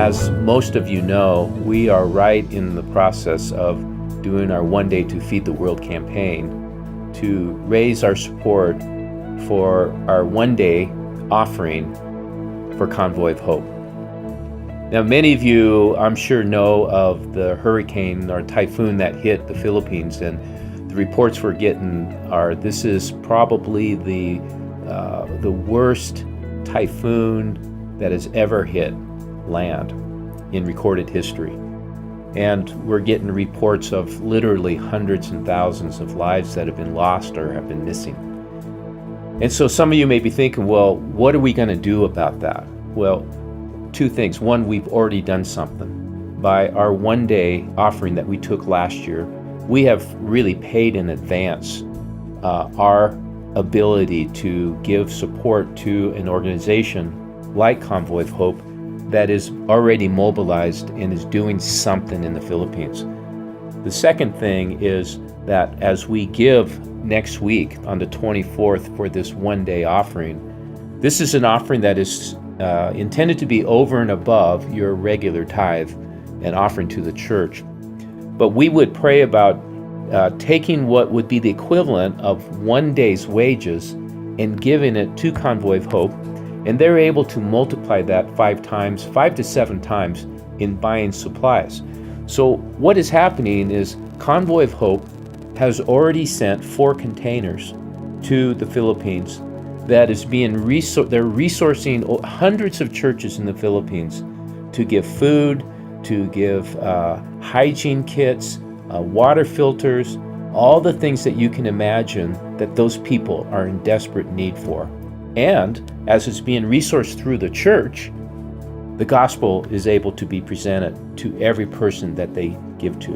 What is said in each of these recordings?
As most of you know, we are right in the process of doing our One Day to Feed the World campaign to raise our support for our one-day offering for Convoy of Hope. Now, many of you, I'm sure, know of the hurricane or typhoon that hit the Philippines, and the reports we're getting are this is probably the worst typhoon that has ever hit land in recorded history. And we're getting reports of literally hundreds and thousands of lives that have been lost or have been missing. And so some of you may be thinking, well, what are we going to do about that? Well, two things. One, we've already done something. By our one-day offering that we took last year, we have really paid in advance our ability to give support to an organization like Convoy of Hope that is already mobilized and is doing something in the Philippines. The second thing is that as we give next week on the 24th for this one-day offering, this is an offering that is intended to be over and above your regular tithe and offering to the church. But we would pray about taking what would be the equivalent of one day's wages and giving it to Convoy of Hope, and they're able to multiply that 5 to 7 times in buying supplies. So what is happening is Convoy of Hope has already sent 4 containers to the Philippines that is being they're resourcing hundreds of churches in the Philippines to give food, to give hygiene kits, water filters, all the things that you can imagine that those people are in desperate need for. And as it's being resourced through the church, the gospel is able to be presented to every person that they give to.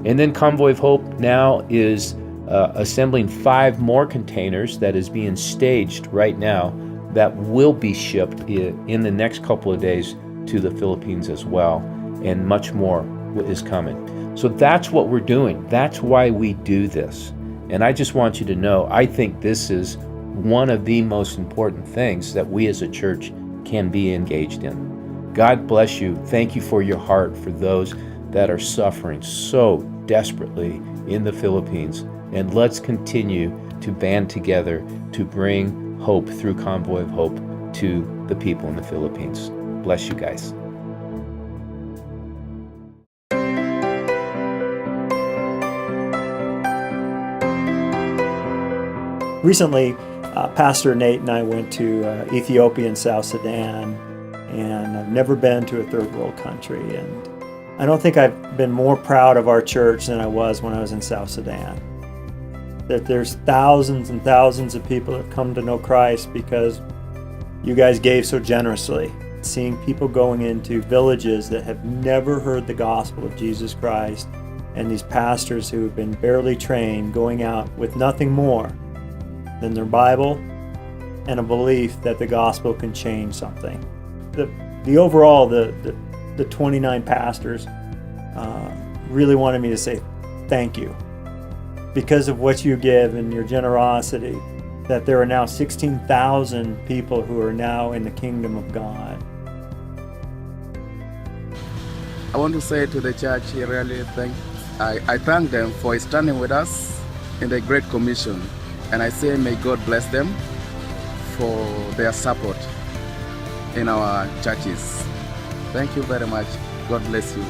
And then Convoy of Hope now is assembling 5 more containers that is being staged right now that will be shipped in the next couple of days to the Philippines as well, and much more is coming. So that's what we're doing. That's why we do this. And I just want you to know, I think this is one of the most important things that we as a church can be engaged in. God bless you. Thank you for your heart for those that are suffering so desperately in the Philippines. And let's continue to band together to bring hope through Convoy of Hope to the people in the Philippines. Bless you guys. Recently, Pastor Nate and I went to Ethiopia and South Sudan, and I've never been to a third world country. And I don't think I've been more proud of our church than I was when I was in South Sudan. That there's thousands and thousands of people that have come to know Christ because you guys gave so generously. Seeing people going into villages that have never heard the gospel of Jesus Christ, and these pastors who have been barely trained going out with nothing more than their Bible and a belief that the gospel can change something. The overall, the 29 pastors really wanted me to say thank you because of what you give and your generosity, that there are now 16,000 people who are now in the kingdom of God. I want to say to the church, I thank them for standing with us in the Great Commission. And I say, may God bless them for their support in our churches. Thank you very much. God bless you.